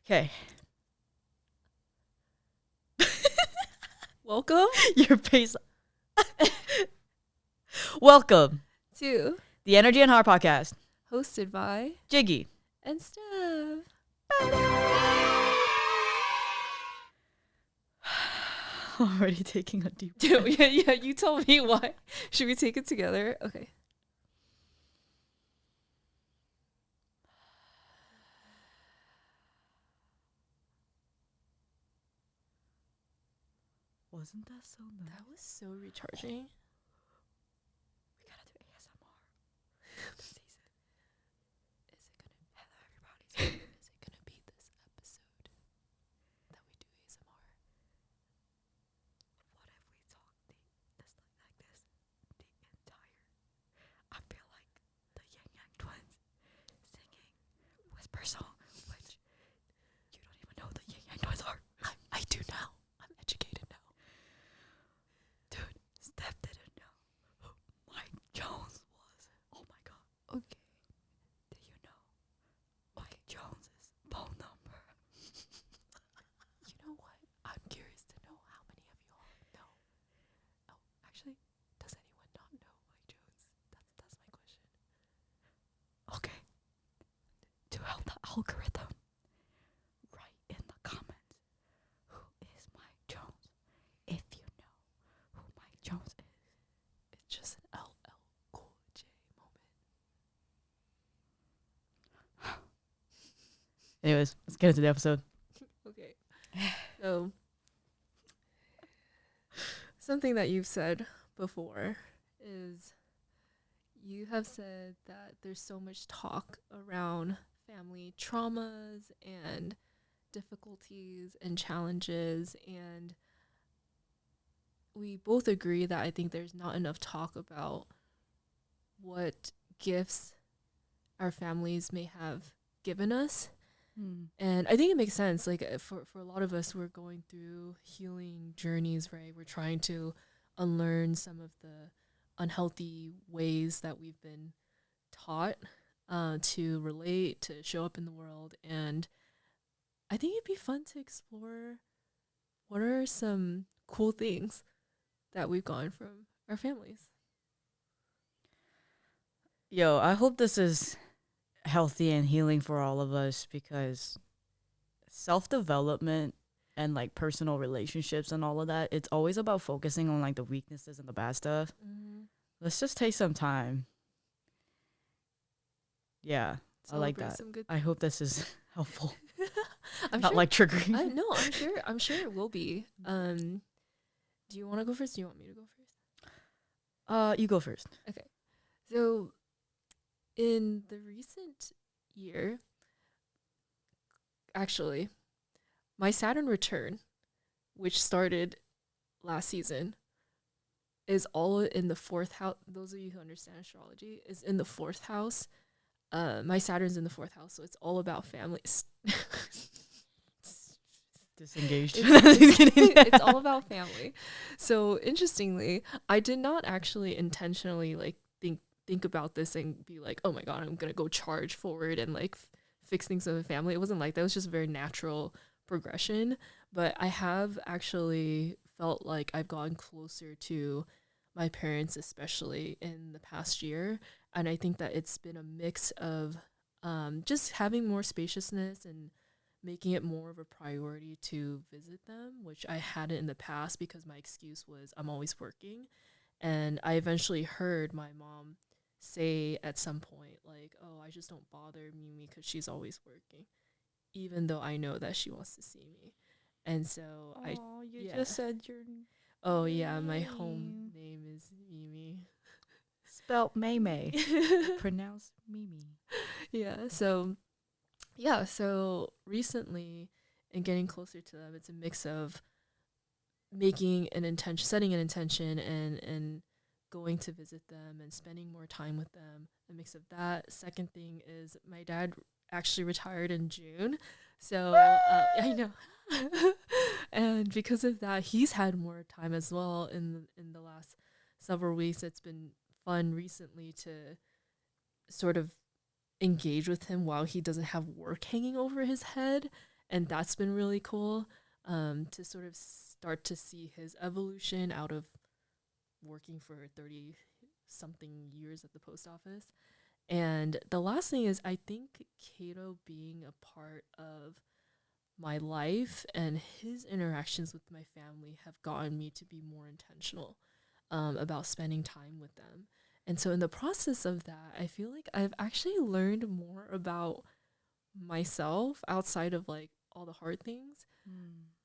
Okay. Welcome Your face. Welcome. to The Energy and Heart Podcast. hosted by Jiggy. and Steph. Already taking a deep Dude, yeah, you told me why. Should we take it together? Okay. Wasn't that so nice? That was so recharging. We gotta do ASMR this season. Is it gonna hello everybody? Is it gonna be this episode that we do ASMR? What if we talk like this the entire? I feel like the Yang Yang twins singing whisper song, which you don't even know the Yang Yang twins are. I do now. I'm educated now. Dude, Steph didn't know who Mike Jones was. Oh my god. Okay. Did you know Mike Jones's phone number? You know what? I'm curious to know how many of you all know. Oh, actually, does anyone not know Mike Jones? That's my question. Okay. To help the algorithm, write in the comments who is Mike Jones. If you know who Mike Jones is. It's just an LL Cool J moment. Anyways, let's get into the episode. Okay. So, something that you've said before is you have said that there's so much talk around family traumas and difficulties and challenges, and we both agree that I think there's not enough talk about what gifts our families may have given us. And I think it makes sense. Like for a lot of us, we're going through healing journeys, right? We're trying to unlearn some of the unhealthy ways that we've been taught to relate, to show up in the world. And I think it'd be fun to explore what are some cool things that we've gotten from our families. Yo, I hope this is healthy and healing for all of us, because self-development and like personal relationships and all of that, it's always about focusing on like the weaknesses and the bad stuff. Let's just take some time. Yeah, I like Celebrate that. some good I hope this is helpful. I'm Not sure, like triggering. no, I'm sure it will be. Do you want to go first? Do you want me to go first? You go first. So, in the recent year, actually, my Saturn return, which started last season, is all in the fourth house. Those of you who understand astrology, is in the fourth house. My Saturn's in the fourth house, so it's all about families. Disengaged. It's all about family. So interestingly, I did not actually intentionally like think about this and be like, oh my god, I'm gonna go charge forward and like fix things with the family. It wasn't like that. It was just a very natural progression. But I have actually felt like I've gotten closer to my parents, especially in the past year. And I think that it's been a mix of just having more spaciousness and making it more of a priority to visit them, which I hadn't in the past because my excuse was I'm always working. And I eventually heard my mom say at some point, like, oh, I just don't bother Mimi because she's always working, even though I know that she wants to see me. And so just said your oh yeah, my home name is Mimi. spelt May. Pronounced Mimi. So recently in getting closer to them, it's a mix of making an intention, setting an intention, and going to visit them and spending more time with them. A mix of that. Second thing is my dad actually retired in June, so I know, and because of that, he's had more time as well in the last several weeks. It's been fun recently to sort of engage with him while he doesn't have work hanging over his head And that's been really cool, to sort of start to see his evolution out of working for 30 something years at the post office. And the last thing is, I think Cato being a part of my life and his interactions with my family have gotten me to be more intentional, about spending time with them. And so, in the process of that, I feel like I've actually learned more about myself outside of like all the hard things,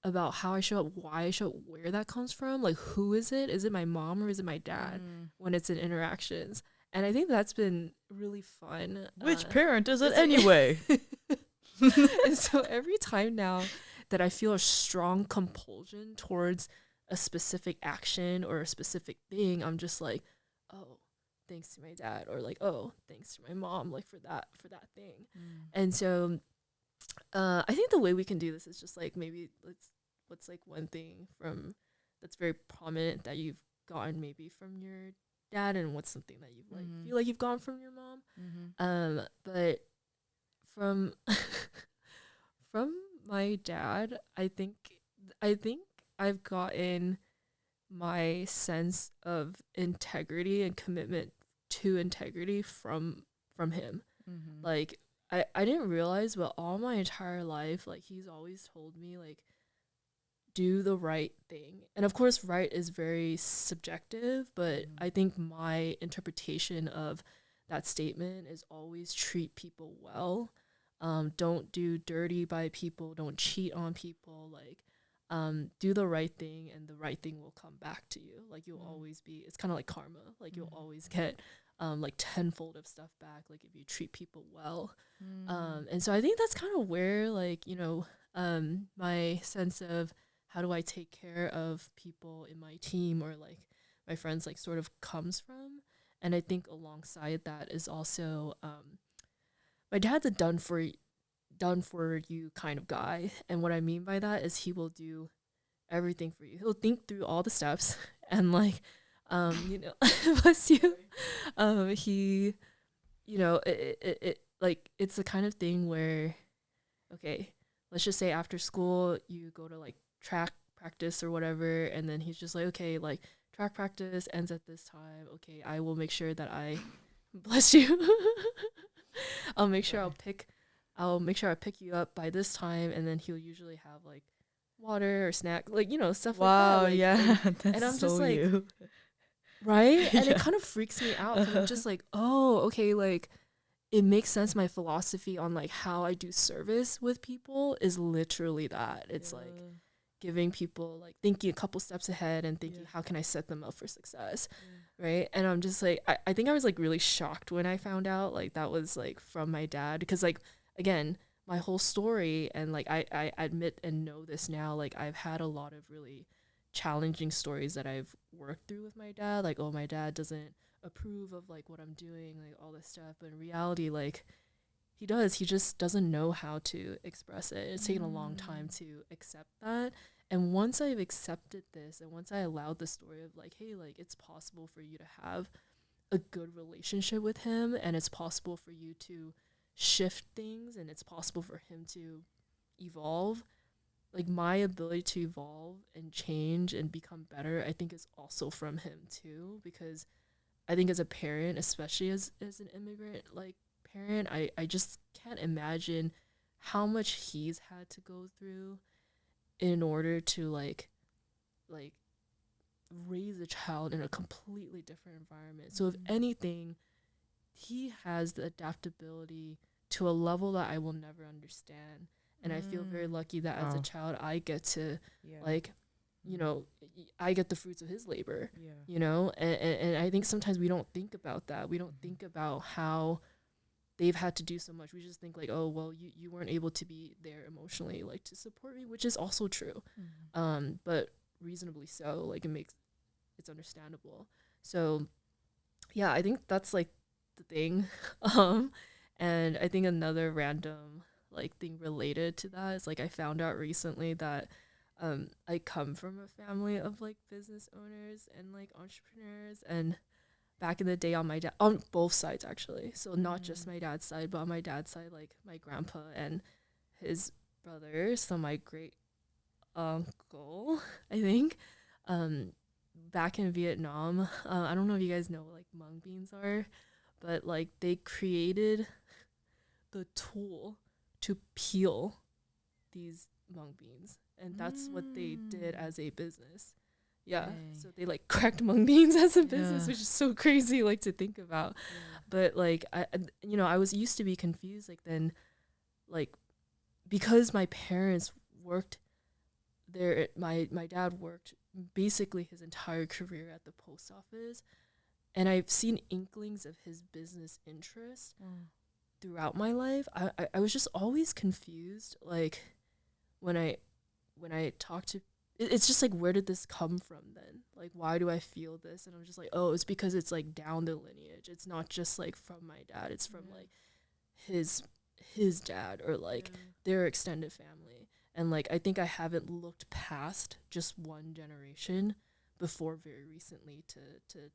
about how I show up, why I show up, where that comes from, like who is it? Is it my mom or is it my dad when it's in interactions? And I think that's been really fun. Which parent is it anyway? And so every time now that I feel a strong compulsion towards a specific action or a specific thing, I'm just like, oh, thanks to my dad, or like, oh, thanks to my mom, like for that thing. And so I think the way we can do this is just like, maybe what's like one thing from that's very prominent that you've gotten maybe from your dad, and what's something that you like feel like you've gotten from your mom. But from from my dad, I think I've gotten my sense of integrity and commitment to integrity from him. Like I didn't realize, but all my entire life, like he's always told me like, do the right thing. And of course, right is very subjective, but I think my interpretation of that statement is always treat people well. Don't do dirty by people. Don't cheat on people. Like, do the right thing, and the right thing will come back to you. Like, you'll always be, it's kind of like karma. Like, you'll always get like tenfold of stuff back, like if you treat people well. And so I think that's kind of where, like, you know, my sense of how do I take care of people in my team or like my friends, like, sort of comes from. And I think alongside that is also, my dad's a done for you kind of guy. And what I mean by that is he will do everything for you. He'll think through all the steps and like, you know, bless you. He, you know, it like, it's the kind of thing where, okay, let's just say after school you go to like track practice or whatever, and then he's just like, okay, like track practice ends at this time. Okay, I will make sure that I bless you. I'll make sure I pick you up by this time, and then he'll usually have like water or snack, like, you know, stuff like that. Like, yeah, that's and I'm so just like, you. right? And Yeah. it kind of freaks me out, 'cause I'm just like, oh, okay, like it makes sense. My philosophy on like how I do service with people is literally that. It's like giving people, like, thinking a couple steps ahead and thinking, how can I set them up for success, right? And I'm just like, I think I was like really shocked when I found out like that was like from my dad, because like, again, my whole story, and like I admit and know this now, like I've had a lot of really challenging stories that I've worked through with my dad, like, oh, my dad doesn't approve of like what I'm doing, like all this stuff. But in reality, like, he just doesn't know how to express it. It's taken a long time to accept that. And once I've accepted this, and once I allowed the story of like, hey, like it's possible for you to have a good relationship with him, and it's possible for you to shift things, and it's possible for him to evolve, like my ability to evolve and change and become better, I think is also from him too. Because I think as a parent, especially as an immigrant like parent, I just can't imagine how much he's had to go through in order to like raise a child in a completely different environment. So if anything, he has the adaptability to a level that I will never understand. And I feel very lucky that as a child I get to like, you know, I get the fruits of his labor, you know, and I think sometimes we don't think about that. We don't think about how they've had to do so much. We just think like, oh, well, you weren't able to be there emotionally, like to support me, which is also true. But reasonably so, like it's understandable. So yeah, I think that's like the thing. And I think another random like thing related to that is like I found out recently that I come from a family of like business owners and like entrepreneurs. And back in the day on both sides actually, so not just my dad's side, but on my dad's side, like my grandpa and his brother, so my great uncle, I think, back in Vietnam. I don't know if you guys know what like mung beans are, but like they created the tool to peel these mung beans, and that's what they did as a business. Yeah, Dang. so they like cracked mung beans as a business, Yeah. which is so crazy like to think about. Yeah. But like I was used to be confused like then, like because my parents worked there. My dad worked basically his entire career at the post office, and I've seen inklings of his business interest throughout my life. I was just always confused, like when I talk to it's just like, where did this come from then? Like, why do I feel this? And I'm just like, oh, it's because it's like down the lineage. It's not just like from my dad. It's from like his dad or like their extended family. And like I think I haven't looked past just one generation before very recently to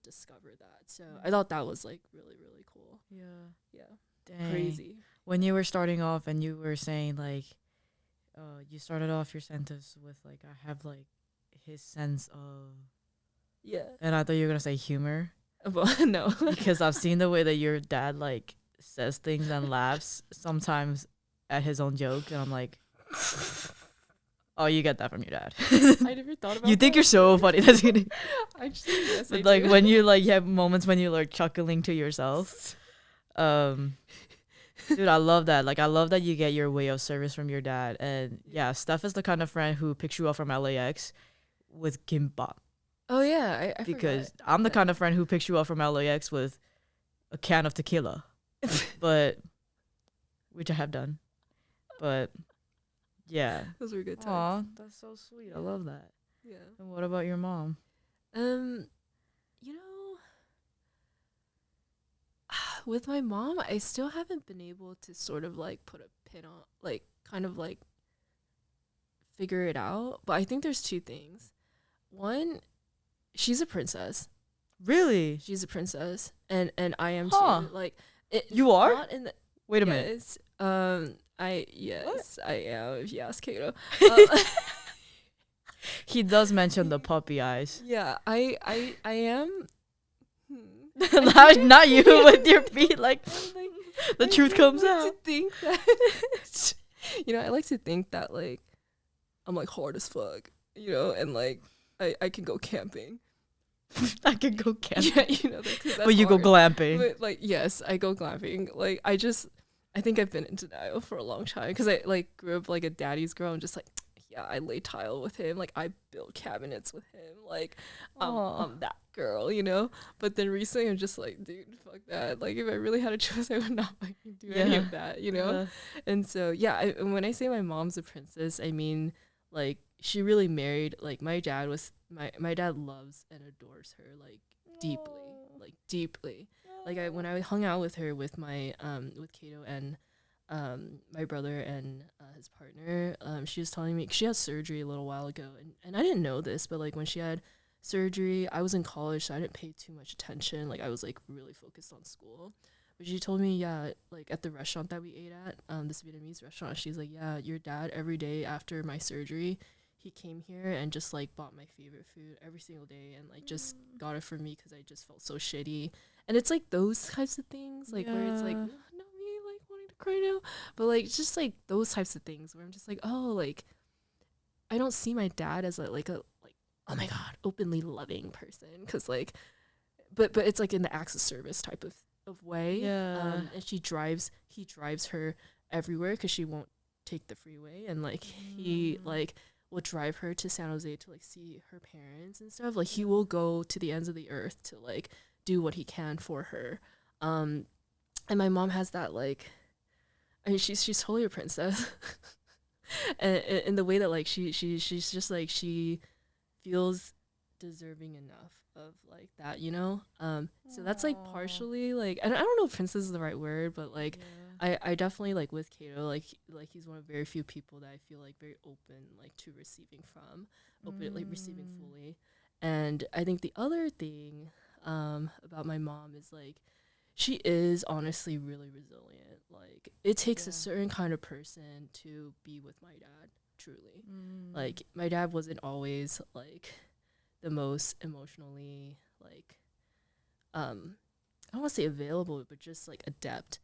discover that. So I thought that was like really, really cool. Yeah. Yeah. Dang. Crazy. When you were starting off and you were saying like, you started off your sentence with like, I have like his sense of, Yeah. and I thought you were gonna say humor, Well, no. because I've seen the way that your dad like says things and laughs sometimes at his own jokes, and I'm like, oh, you get that from your dad. I never thought about You think that. you're so funny. That's gonna, Actually, yes, I but like do. when you like have moments when you're like chuckling to yourself. Dude, I love that. Like, I love that you get your way of service from your dad. And yeah, Steph is the kind of friend who picks you up from LAX with kimbap. Oh yeah, I Because forgot. I'm the kind of friend who picks you up from LAX with a can of tequila. But, which I have done. But, yeah. Those were good Aw, times. that's so sweet. I love that. Yeah. And what about your mom? You know, with my mom, I still haven't been able to sort of like put a pin on, like kind of like figure it out. But I think there's two things. One, she's a princess. Really? She's a princess, and I am Huh. too. Like, You are? not in the, Wait a minute. yes, I am. If you ask Kato, He does mention the puppy eyes. yeah, I am. Not you with your feet, like the I truth do comes like out. to think that, I like to think that like I'm like hard as fuck, and like I can go camping. I could go camping. Yeah, that's But you go hard. glamping. But like, yes, I go glamping. Like I think I've been in denial for a long time because I like grew up like a daddy's girl and just like, yeah, I lay tile with him. Like I build cabinets with him. Like I'm that girl, But then recently I'm just like, dude, fuck that. Like if I really had a choice, I would not fucking do any Yeah. of that, And so yeah, and when I say my mom's a princess, I mean like she really married. Like my dad loves and adores her like deeply. Like when I hung out with her with my with Kato and my brother and his partner, she was telling me she had surgery a little while ago, and I didn't know this, but like when she had surgery, I was in college, so I didn't pay too much attention. Like I was like really focused on school. But she told me, yeah, like at the restaurant that we ate at, this Vietnamese restaurant, she's like, yeah, your dad every day after my surgery, he came here and just like bought my favorite food every single day and like just got it for me because I just felt so shitty. And it's like those types of things, like where it's like, Yeah. not me like wanting to cry now, but like just like those types of things where I'm just like, oh, like I don't see my dad as like oh my god, openly loving person, because like, but it's like in the acts of service type of way. Yeah. And he drives her everywhere because she won't take the freeway, and like he like will drive her to San Jose to like see her parents and stuff. Like he will go to the ends of the earth to like do what he can for her. And my mom has that like, I mean she's totally a princess. And in the way that like she's just like she feels deserving enough of like that, so that's like partially like, and I don't know if princess is the right word, but like I definitely like with Kato, like he's one of very few people that I feel like very open like to receiving from, like receiving fully. And I think the other thing about my mom is like She is honestly really resilient. Like it takes a Yeah. certain kind of person to be with my dad, truly. Like my dad wasn't always like the most emotionally like I don't want to say available, but just like adept.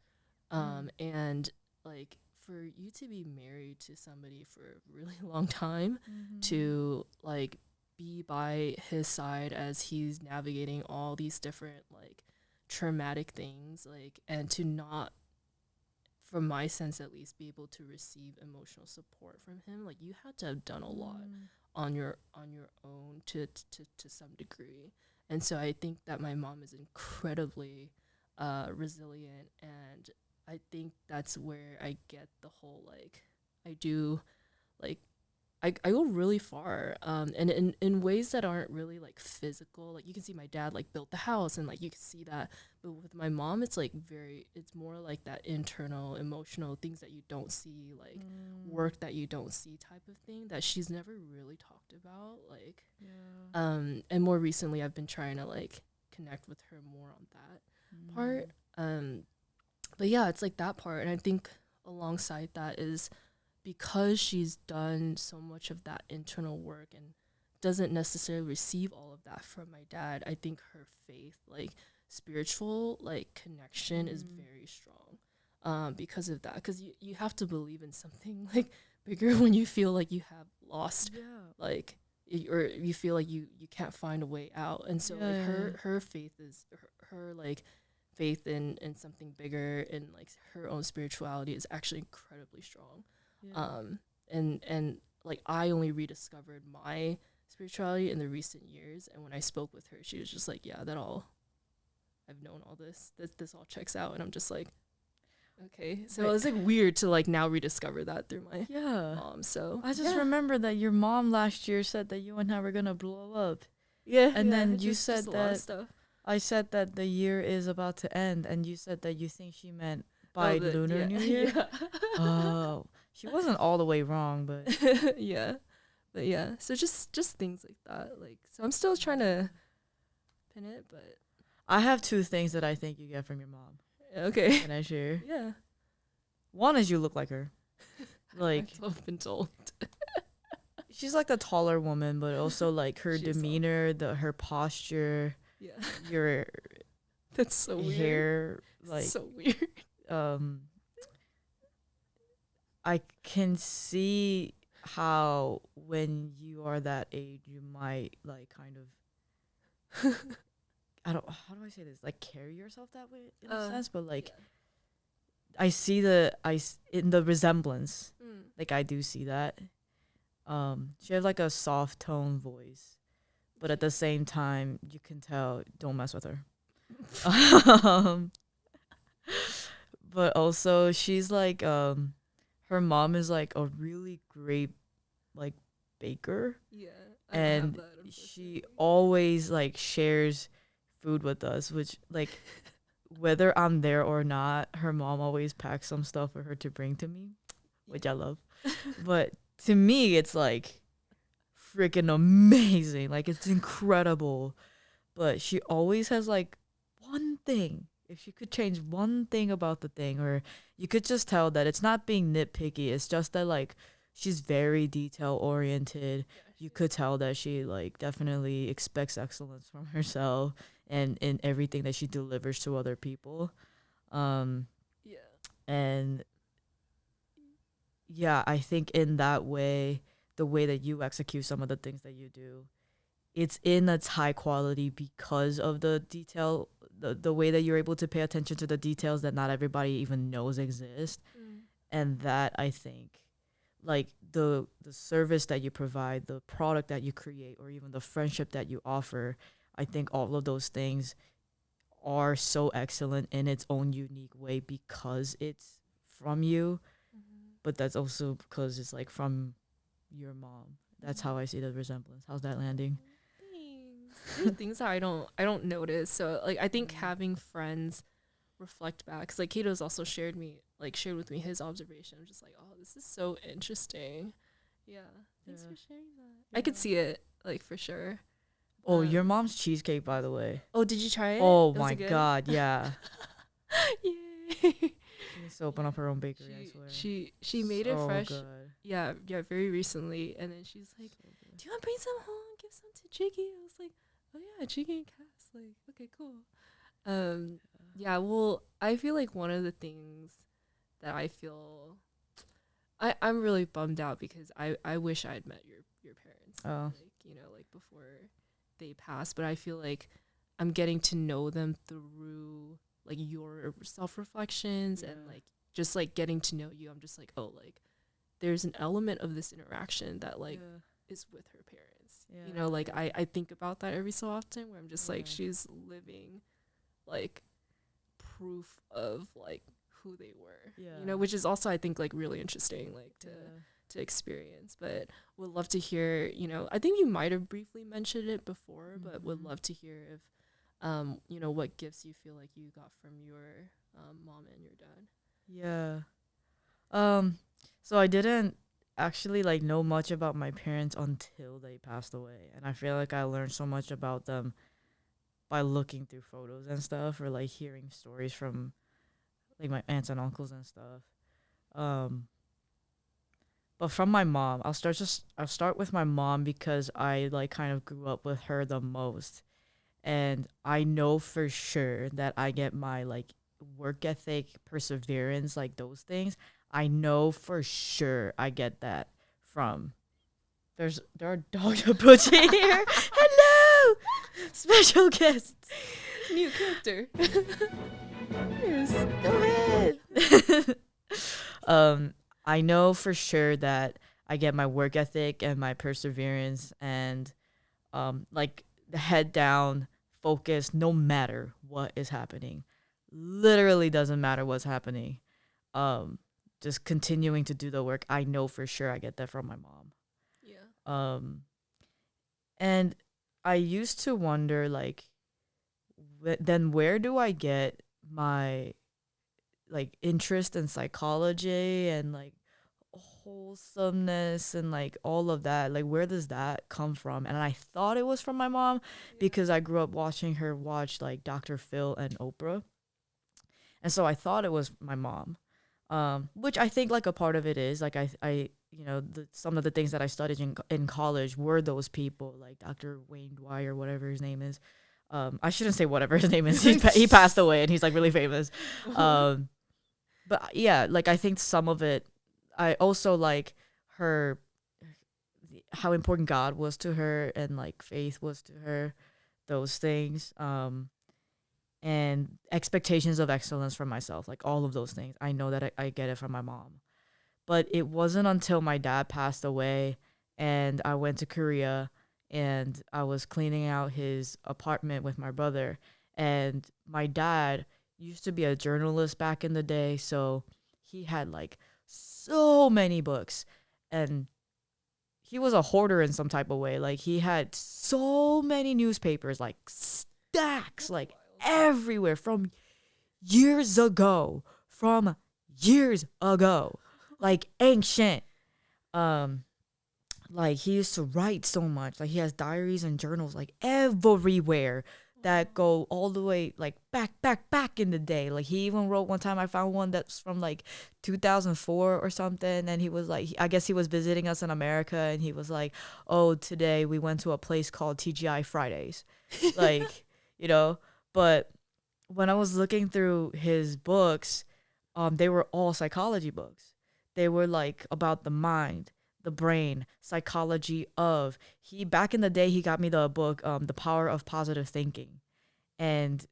And like for you to be married to somebody for a really long time, to like be by his side as he's navigating all these different like traumatic things, like, and to not, from my sense at least, be able to receive emotional support from him, like you had to have done a lot on your own to some degree. And so I think that my mom is incredibly resilient, and I think that's where I get the whole like I do like I go really far, and in ways that aren't really like physical. Like you can see my dad like built the house, and like you can see that, but with my mom it's like it's more like that internal emotional things that you don't see, like work that you don't see type of thing that she's never really talked about, like and more recently I've been trying to like connect with her more on that part. But yeah, it's like that part, and I think alongside that is because she's done so much of that internal work and doesn't necessarily receive all of that from my dad, I think her faith, like spiritual like connection, is very strong because of that, because you have to believe in something like bigger when you feel like you have lost like or you feel like you can't find a way out. And so like her faith is her like faith in something bigger and like her own spirituality is actually incredibly strong. And like I only rediscovered my spirituality in the recent years, and when I spoke with her, she was just like, yeah, that all, I've known all this all checks out. And I'm just like, okay. So it's like weird to like now rediscover that through my mom. So I just remember that your mom last year said that you and I were gonna blow up. And then you said that I said that the year is about to end, and you said that you think she meant by Lunar New Year. Oh, she wasn't all the way wrong, but but yeah. So just things like that. Like, so I'm still trying to pin it, but I have two things that I think you get from your mom. Okay. Can I share? Yeah. One is you look like her. Like I've been told. She's like a taller woman, but also like her demeanor, her posture. Yeah. Your that's so weird. Hair, like so weird. I can see how when you are that age, you might like kind of how do I say this? Like carry yourself that way in a sense, but like I see in the resemblance. Like I do see that. She has like a soft tone voice, but at the same time, you can tell don't mess with her. But also she's like her mom is like a really great like baker. Yeah. And she always like shares food with us, which like whether I'm there or not, her mom always packs some stuff for her to bring to me, which I love. But to me, it's like freaking amazing. Like it's incredible. But she always has like one thing. If she could change one thing about the thing, or you could just tell that it's not being nitpicky. It's just that like she's very detail oriented. You could tell that she like definitely expects excellence from herself and in everything that she delivers to other people. And yeah, I think in that way, the way that you execute some of the things that you do, it's in its high quality because of the detail, the way that you're able to pay attention to the details that not everybody even knows exist. And that I think like the service that you provide, the product that you create, or even the friendship that you offer, I think all of those things are so excellent in its own unique way because it's from you. But that's also because it's like from your mom. That's how I see the resemblance. How's that landing? There are things that I don't notice. So like I think having friends reflect back, because like Kato's also shared with me his observation. I'm just like, oh, this is so interesting. Thanks for sharing that. I could see it like for sure. Oh, your mom's cheesecake, by the way. Oh, did you try it? Oh my god, yeah. Yay. She needs to open up her own bakery, I swear. She made it fresh. Good. Yeah, very recently. And then she's like, do you want to bring some home? Give some to Jiggy. I was like, oh yeah, Jiggy and Cass. Like, okay, cool. Yeah, well, I feel like one of the things that I feel I'm really bummed out because I wish I had met your parents. Oh. Like, you know, like before they passed, but I feel like I'm getting to know them through like your self-reflections and like just like getting to know you. I'm just like, oh, like there's an element of this interaction that like is with her parents. You know, like I think about that every so often where I'm just like, she's living like proof of like who they were, you know, which is also I think like really interesting like to experience. But would love to hear, you know, I think you might have briefly mentioned it before, but would love to hear if you know, what gifts you feel like you got from your mom and your dad. So I didn't actually like know much about my parents until they passed away, and I feel like I learned so much about them by looking through photos and stuff, or like hearing stories from like my aunts and uncles and stuff. But from my mom, I'll start with my mom because I like kind of grew up with her the most, and I know for sure that I get my like work ethic, perseverance, like those things. I know for sure I get that from. There are dogs approaching here. Hello, special guests. New character. Yes, go ahead. I know for sure that I get my work ethic and my perseverance and like the head down, focus no matter what is happening. Literally doesn't matter what's happening. Just continuing to do the work. I know for sure I get that from my mom. Yeah. And I used to wonder like then where do I get my like interest in psychology and like wholesomeness and like all of that, like where does that come from? And I thought it was from my mom because I grew up watching her watch like Dr. Phil and Oprah, and so I thought it was my mom, which I think like a part of it is like I you know some of the things that I studied in college were those people like Dr. Wayne Dwyer, whatever his name is. I shouldn't say whatever his name is. He passed away and he's like really famous. But yeah, like I think some of it, I also like her, how important God was to her and like faith was to her, those things. And expectations of excellence from myself, like all of those things. I know that I get it from my mom. But it wasn't until my dad passed away and I went to Korea and I was cleaning out his apartment with my brother. And my dad used to be a journalist back in the day, so he had like so many books. And he was a hoarder in some type of way. Like he had so many newspapers, like stacks, like everywhere from years ago. Like ancient. Like he used to write so much. Like he has diaries and journals like everywhere that go all the way like back in the day. Like he even wrote one time, I found one that's from like 2004 or something, and he was like, I guess he was visiting us in America and he was like, oh, today we went to a place called TGI Fridays. Like, you know, but when I was looking through his books, they were all psychology books. They were like about the mind, the brain, psychology of. He back in the day he got me the book The Power of Positive Thinking. And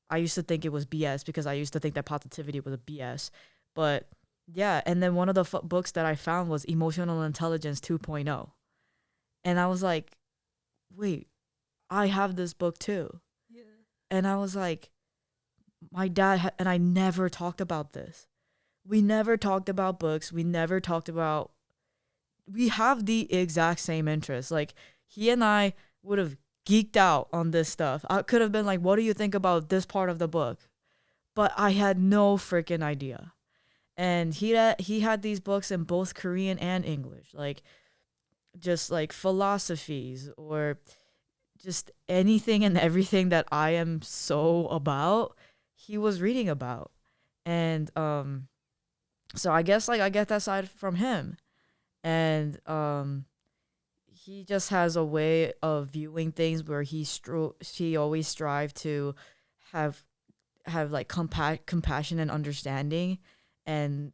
I used to think it was BS because I used to think that positivity was a BS. But yeah, and then one of the books that I found was Emotional Intelligence 2.0. And I was like, wait, I have this book too. Yeah. And I was like, my dad and I never talked about this. We never talked about books. We never talked about. We have the exact same interests. Like he and I would have geeked out on this stuff. I could have been like, what do you think about this part of the book? But I had no freaking idea. And he had these books in both Korean and English, like just like philosophies or just anything and everything that I am so about. he was reading about. And so I guess like I get that side from him. And he just has a way of viewing things where he always strive to have like compassion and understanding, and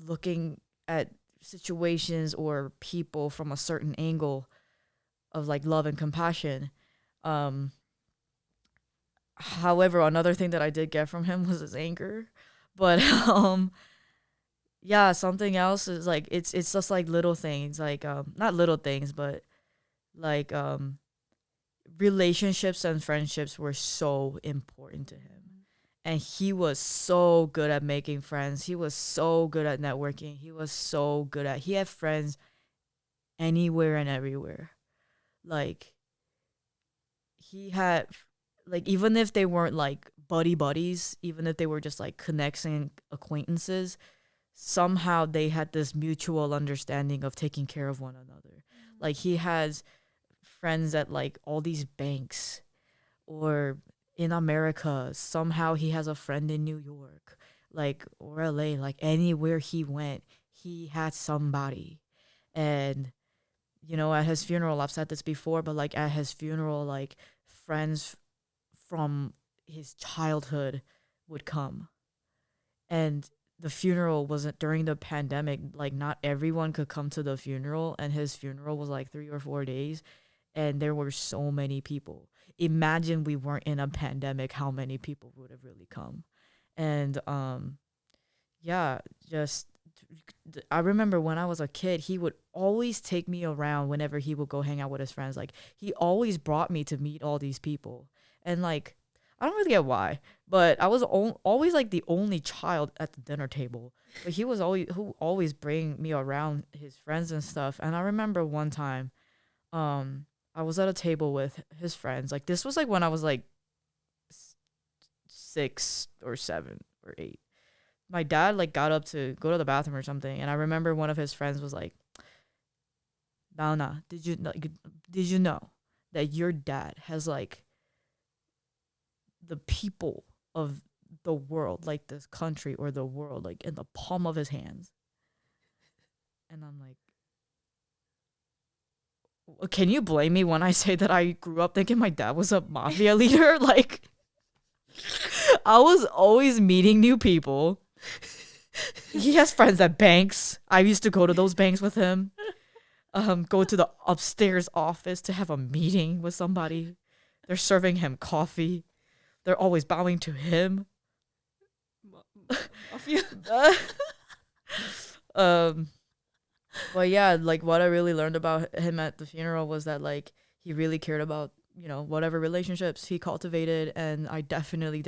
looking at situations or people from a certain angle of like love and compassion. However, another thing that I did get from him was his anger. But yeah, something else is like it's just like little things, like not little things, but like relationships and friendships were so important to him. And he was so good at making friends. He was so good at networking. He had friends anywhere and everywhere. Like he had, like, even if they weren't like buddies, even if they were just like connecting acquaintances, somehow they had this mutual understanding of taking care of one another. Like he has friends at like all these banks, or in America. Somehow he has a friend in New York, like, or LA, like anywhere he went, he had somebody. And at his funeral, I've said this before, but like at his funeral, like friends from his childhood would come. And the funeral wasn't during the pandemic, like not everyone could come to the funeral, and his funeral was like 3 or 4 days, and there were so many people. Imagine we weren't in a pandemic, how many people would have really come. And yeah, just I remember when I was a kid, he would always take me around whenever he would go hang out with his friends. Like he always brought me to meet all these people. And like I don't really get why, but I was always like the only child at the dinner table. But he was always bring me around his friends and stuff. And I remember one time, I was at a table with his friends. Like this was like when I was like 6 or 7 or 8. My dad like got up to go to the bathroom or something, and I remember one of his friends was like, "Nana, did you know that your dad has like the people of the world, like this country or the world, like in the palm of his hands?" And I'm like, can you blame me when I say that I grew up thinking my dad was a mafia leader? Like, I was always meeting new people. He has friends at banks. I used to go to those banks with him. Go to the upstairs office to have a meeting with somebody. They're serving him coffee. They're always bowing to him. Mafia. But yeah, like what I really learned about him at the funeral was that like he really cared about, whatever relationships he cultivated, and I definitely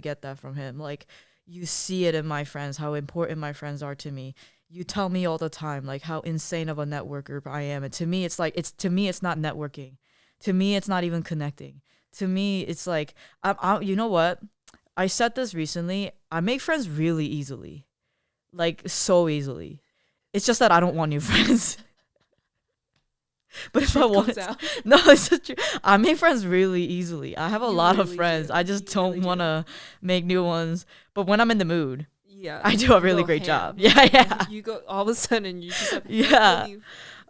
get that from him. Like you see it in my friends, how important my friends are to me. You tell me all the time like how insane of a networker I am, and to me it's like it's not networking. To me it's not even connecting. To me it's like you know what? I said this recently. I make friends really easily. Like so easily. It's just that I don't want new friends. But if I want, no, it's true. I make friends really easily. I have a lot of friends. I just don't want to make new ones. But when I'm in the mood, yeah, I do a really great job. Yeah. You go all of a sudden you just have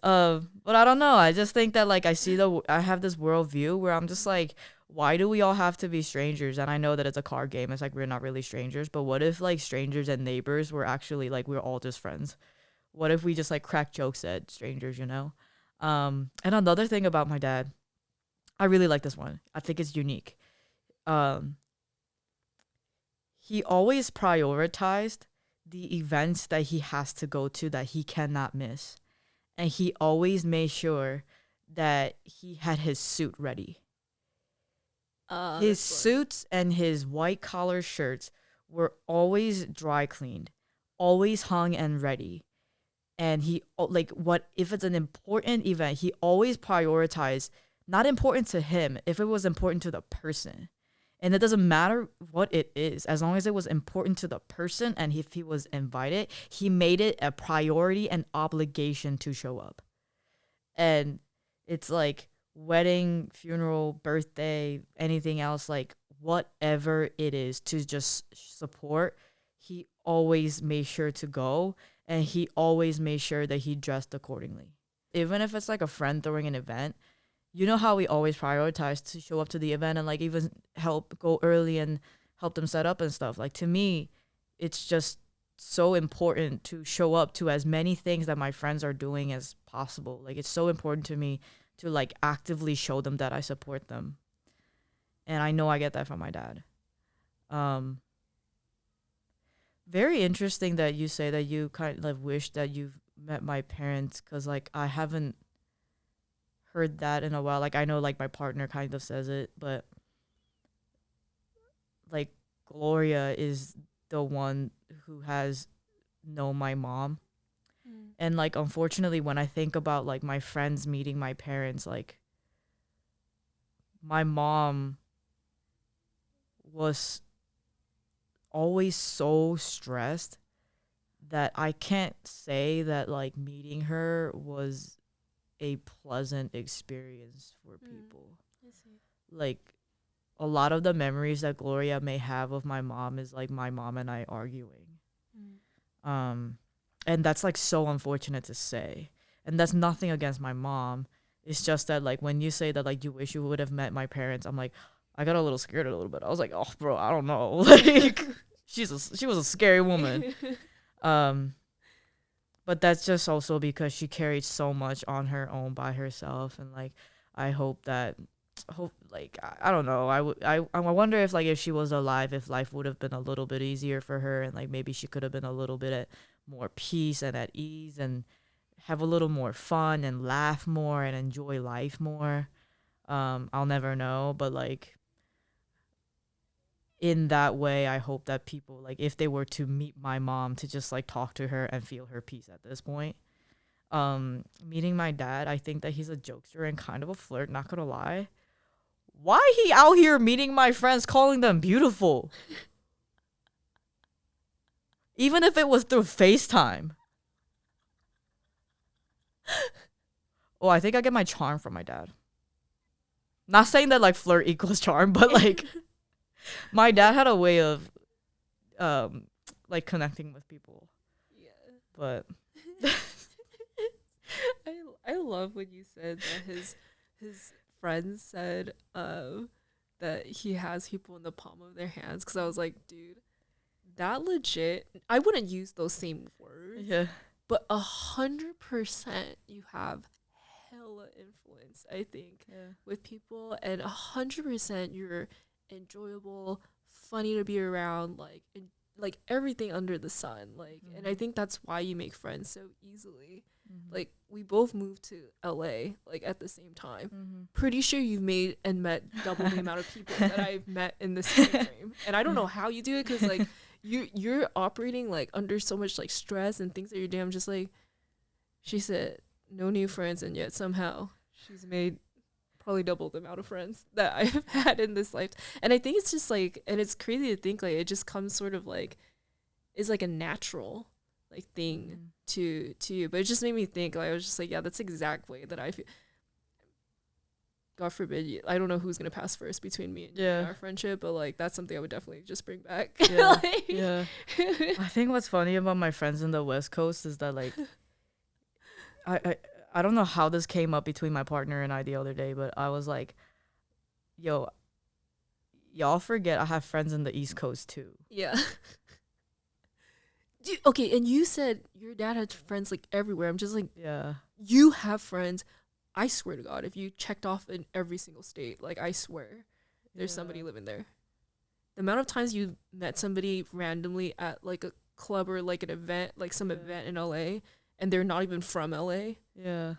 but I don't know. I just think that like I have this worldview where I'm just like, why do we all have to be strangers? And I know that it's a card game. It's like we're not really strangers. But what if like strangers and neighbors were actually like we're all just friends? What if we just like crack jokes at strangers, And another thing about my dad, I really like this one. I think it's unique. He always prioritized the events that he has to go to that he cannot miss. And he always made sure that he had his suit ready. His suits and his white collar shirts were always dry cleaned, always hung and ready. And he like what if it's an important event, he always prioritized not important to him if it was important to the person. And it doesn't matter what it is, as long as it was important to the person and if he was invited, he made it a priority and obligation to show up. And it's like wedding, funeral, birthday, anything else, like whatever it is to just support, he always made sure to go, and he always made sure that he dressed accordingly. Even if it's like a friend throwing an event, you know how we always prioritize to show up to the event and like even help go early and help them set up and stuff. Like to me, it's just so important to show up to as many things that my friends are doing as possible. Like it's so important to me to like actively show them that I support them. And I know I get that from my dad. Very interesting that you say that you kind of wish that you've met my parents, because like I haven't heard that in a while. Like I know like my partner kind of says it, but like Gloria is the one who has known my mom. And like unfortunately when I think about like my friends meeting my parents, like my mom was always so stressed that I can't say that like meeting her was a pleasant experience for people. I see. Like a lot of the memories that Gloria may have of my mom is like my mom and I arguing. And that's like so unfortunate to say. And that's nothing against my mom. It's just that like when you say that like you wish you would have met my parents, I'm like, I got a little scared a little bit. I was like, oh bro, I don't know. Like she was a scary woman. But that's just also because she carried so much on her own by herself. And like I hope like I don't know. I wonder if like if she was alive, if life would have been a little bit easier for her, and like maybe she could have been a little bit at more peace and at ease and have a little more fun and laugh more and enjoy life more. I'll never know, but like in that way, I hope that people, like if they were to meet my mom, to just like talk to her and feel her peace at this point. Meeting my dad, I think that he's a jokester and kind of a flirt, not gonna lie. Why he out here meeting my friends, calling them beautiful? Even if it was through FaceTime. Oh, I think I get my charm from my dad. Not saying that like flirt equals charm, but like my dad had a way of like connecting with people. Yeah. But I love when you said that his friends said that he has people in the palm of their hands, because I was like, dude, that legit, I wouldn't use those same words. yeah. But 100% you have hella influence, I think, with people, and 100% you're enjoyable, funny to be around, like everything under the sun, like, and I think that's why you make friends so easily. Like we both moved to LA like at the same time. Pretty sure you've made and met double the amount of people that I've met in this time frame, and I don't know how you do it, because like you're operating like under so much like stress and things that you're doing. I'm just like, she said no new friends, and yet somehow she's made probably double the amount of friends that I've had in this life. And I think it's just like, and it's crazy to think like it just comes sort of like, is like a natural like thing to you. But it just made me think, like I was just like, yeah, that's the exact way that I feel. God forbid, I don't know who's gonna pass first between me and you and our friendship, but like that's something I would definitely just bring back. Yeah. I think what's funny about my friends in the West Coast is that like I don't know how this came up between my partner and I the other day, but I was like, yo, y'all forget I have friends in the East Coast too. Yeah. Dude, okay, and you said your dad had friends like everywhere. I'm just like, yeah, you have friends. I swear to God, if you checked off in every single state, like I swear there's somebody living there. The amount of times you met somebody randomly at like a club or like an event, like some event in LA, and they're not even from LA. Yeah.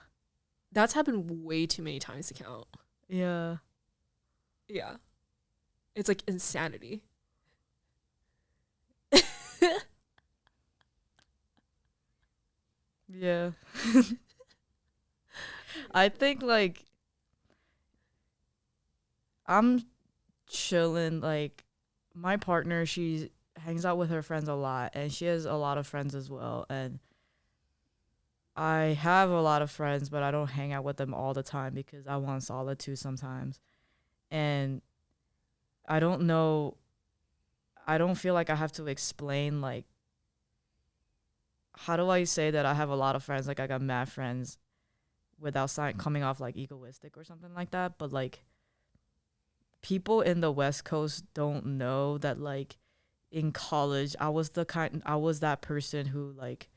That's happened way too many times to count. Yeah. Yeah. It's like insanity. Yeah. I think like I'm chilling, like my partner, she hangs out with her friends a lot, and she has a lot of friends as well, and I have a lot of friends, but I don't hang out with them all the time because I want solitude sometimes. And I don't know. I don't feel like I have to explain, like, how do I say that I have a lot of friends, like I got mad friends, without coming off like egoistic or something like that. But like, people in the West Coast don't know that, like, in college I was that person who like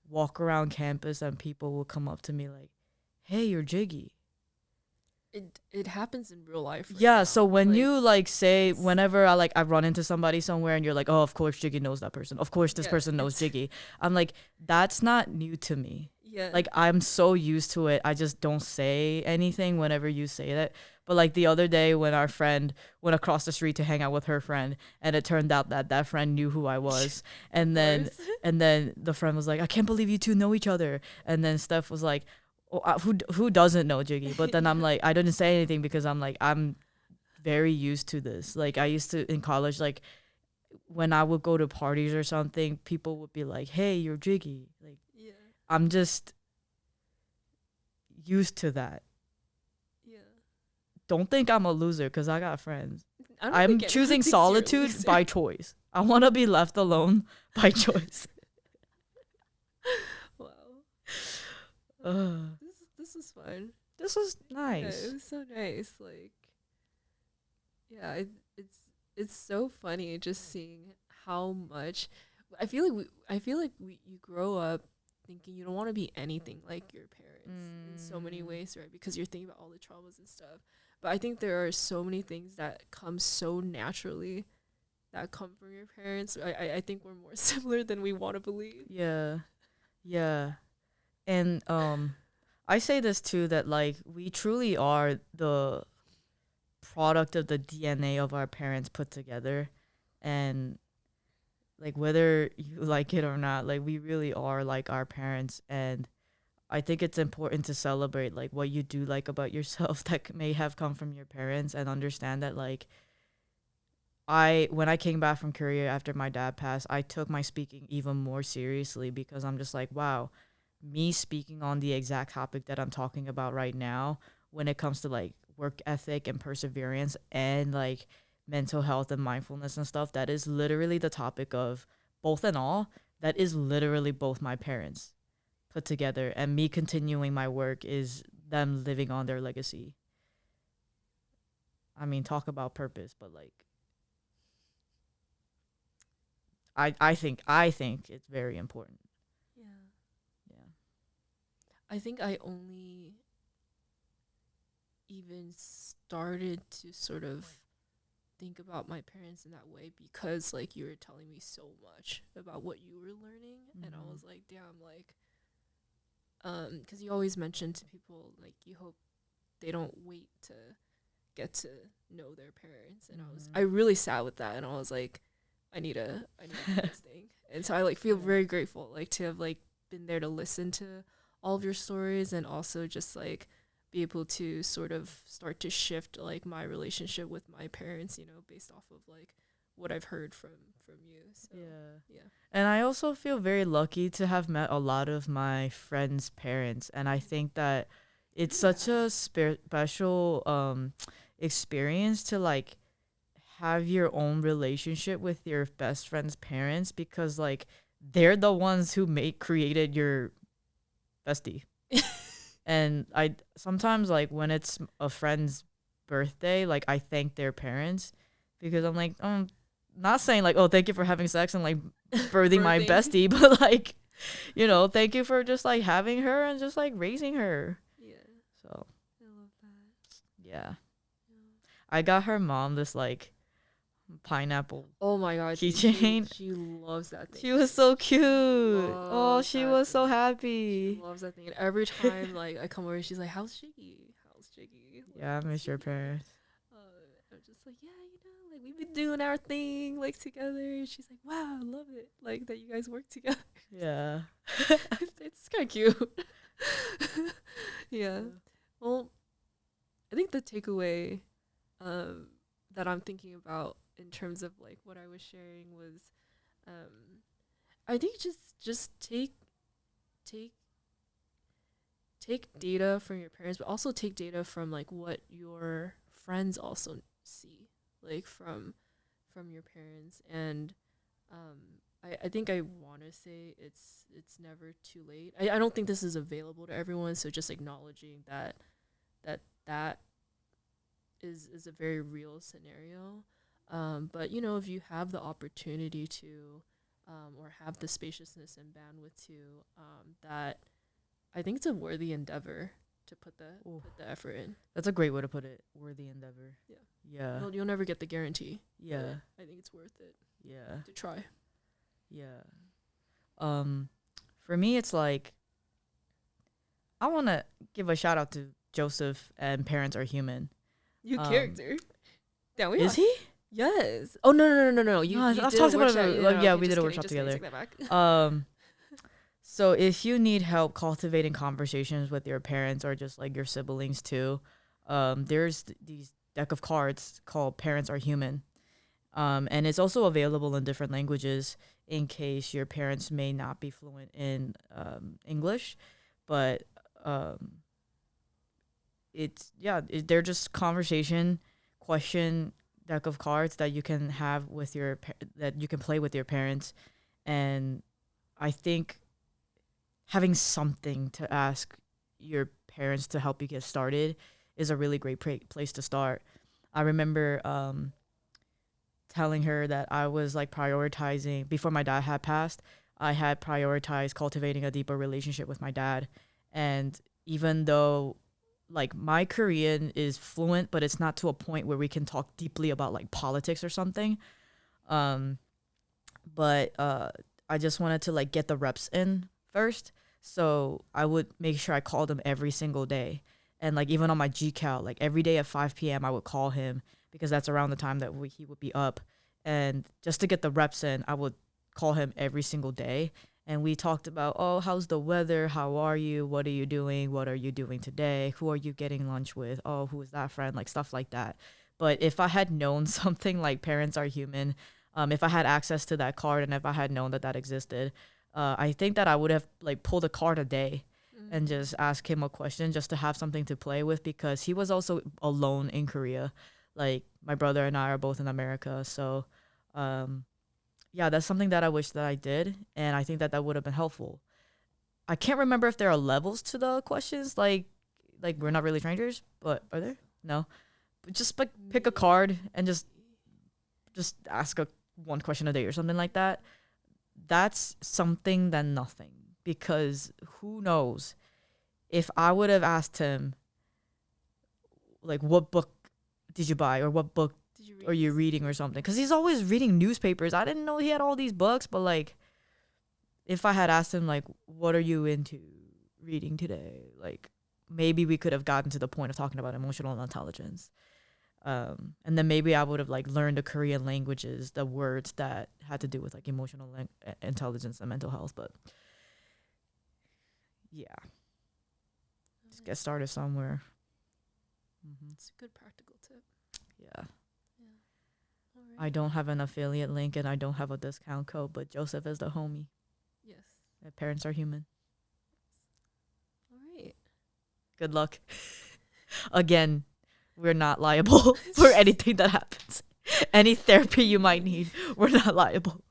walk around campus and people will come up to me like, hey, you're Jiggy. It happens in real life right Yeah, now. so when Like, you like say, whenever I run into somebody somewhere and you're like, oh, of course Jiggy knows that person, of course this person knows Jiggy, I'm like, that's not new to me. yeah, Like, I'm so used to it, I just don't say anything whenever you say that. But like the other day when our friend went across the street to hang out with her friend, and it turned out that that friend knew who I was, and then the friend was like, I can't believe you two know each other. And then Steph was like, oh, who doesn't know Jiggy? But then I'm like, I didn't say anything because I'm like, I'm very used to this. Like, I used to in college, like when I would go to parties or something, people would be like, hey, you're Jiggy. Like, yeah, I'm just used to that. yeah. Don't think I'm a loser because I got friends. I don't I'm think choosing anyone thinks you're a solitude loser. by choice. I want to be left alone by choice. Wow. Uh, This is fun. this was Yeah, nice. it was so nice. Like, yeah, it's so funny just seeing how much I feel like you grow up thinking you don't want to be anything like your parents in so many ways, right? Because you're thinking about all the traumas and stuff. But I think there are so many things that come so naturally that come from your parents. I think we're more similar than we want to believe. Yeah. Yeah. And I say this too, that like we truly are the product of the DNA of our parents put together. And like whether you like it or not, like we really are like our parents. And I think it's important to celebrate like what you do like about yourself that may have come from your parents, and understand that like when I came back from Korea after my dad passed, I took my speaking even more seriously, because I'm just like, wow, me speaking on the exact topic that I'm talking about right now when it comes to like work ethic and perseverance and like mental health and mindfulness and stuff, that is literally the topic of both and all. That is literally both my parents put together, and me continuing my work is them living on their legacy. I mean, talk about purpose, but like I think it's very important. Yeah. Yeah. I think I only even started to sort of think about my parents in that way because like you were telling me so much about what you were learning, and I was like, damn, like because you always mention to people like you hope they don't wait to get to know their parents, and I really sat with that, and I was like, I need to do this thing. And so I like feel very grateful like to have like been there to listen to all of your stories, and also just like be able to sort of start to shift like my relationship with my parents, you know, based off of like what I've heard from you. So yeah. And I also feel very lucky to have met a lot of my friends' parents, and I think that it's such a special experience to like have your own relationship with your best friend's parents, because like they're the ones who created your bestie. And I sometimes like when it's a friend's birthday, like I thank their parents, because I'm like, not saying like, oh, thank you for having sex and like birthing my bestie, but like, you know, thank you for just like having her and just like raising her. Yeah. So I love that. yeah. I got her mom this like pineapple. Oh my god, keychain. She loves that thing. She was so cute. Oh, she was so happy. She loves that thing. And every time like I come over, she's like, "How's Jiggy? How's Jiggy?" Like, Yeah, I miss your parents. I'm just like, yeah, you know, like we've been doing our thing like together. She's like, wow, I love it, like that you guys work together. Yeah. it's kind of cute. Yeah. Well, I think the takeaway that I'm thinking about in terms of like what I was sharing was I think just take data from your parents, but also take data from like what your friends also see, like from your parents. And I think I want to say it's never too late. I don't think this is available to everyone, so just acknowledging that is a very real scenario. But you know, if you have the opportunity to or have the spaciousness and bandwidth to, that I think it's a worthy endeavor to put the effort in. That's a great way to put it. Worthy endeavor. Yeah. Yeah. You'll never get the guarantee. Yeah. I think it's worth it. Yeah. To try. Yeah. For me, it's like, I want to give a shout out to Joseph and Parents Are Human. You character. Yeah, is he? Yes. Oh no. I've talked about it. Yeah, we did a workshop together. So if you need help cultivating conversations with your parents or just like your siblings too, there's these deck of cards called Parents Are Human. And it's also available in different languages in case your parents may not be fluent in English. But they're just conversation question deck of cards that you can have with that you can play with your parents. And I think having something to ask your parents to help you get started is a really great place to start. I remember telling her that I was like prioritizing, before my dad had passed, I had prioritized cultivating a deeper relationship with my dad. And even though like my Korean is fluent, but it's not to a point where we can talk deeply about like politics or something. But I just wanted to like get the reps in first. So I would make sure I called him every single day. And like even on my GCal, like every day at 5 p.m. I would call him because that's around the time that he would be up. And just to get the reps in, I would call him every single day. And we talked about, oh, how's the weather? How are you? What are you doing? What are you doing today? Who are you getting lunch with? Oh, who is that friend? Like stuff like that. But if I had known something like Parents Are Human, if I had access to that card and if I had known that existed, I think that I would have like pulled a card a day and just ask him a question just to have something to play with, because he was also alone in Korea. Like my brother and I are both in America. So, yeah, that's something that I wish that I did. And I think that would have been helpful. I can't remember if there are levels to the questions. Like we're not really strangers, but are there? No. But just like pick a card and just ask one question a day or something like that. That's something than nothing, because who knows if I would have asked him like, what book did you buy, or what book are you reading or something, because he's always reading newspapers. I didn't know he had all these books. But like if I had asked him like, what are you into reading today, like maybe we could have gotten to the point of talking about emotional intelligence. And then maybe I would have like learned the Korean languages, the words that had to do with like emotional intelligence and mental health. But yeah, just get started somewhere. It's a good practical tip. Yeah. Right. I don't have an affiliate link and I don't have a discount code, but Joseph is the homie. Yes. My Parents Are Human. All right. Good luck. Again, we're not liable for anything that happens. Any therapy you might need, we're not liable.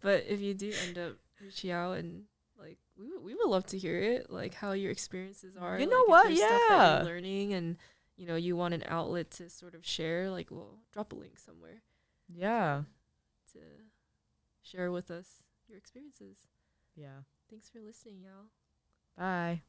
But if you do end up reaching out, and like we would love to hear it, like how your experiences are. You know what? Stuff that you're learning, and you know you want an outlet to sort of share. Like we'll drop a link somewhere. Yeah. To share with us your experiences. Yeah. Thanks for listening, y'all. Bye.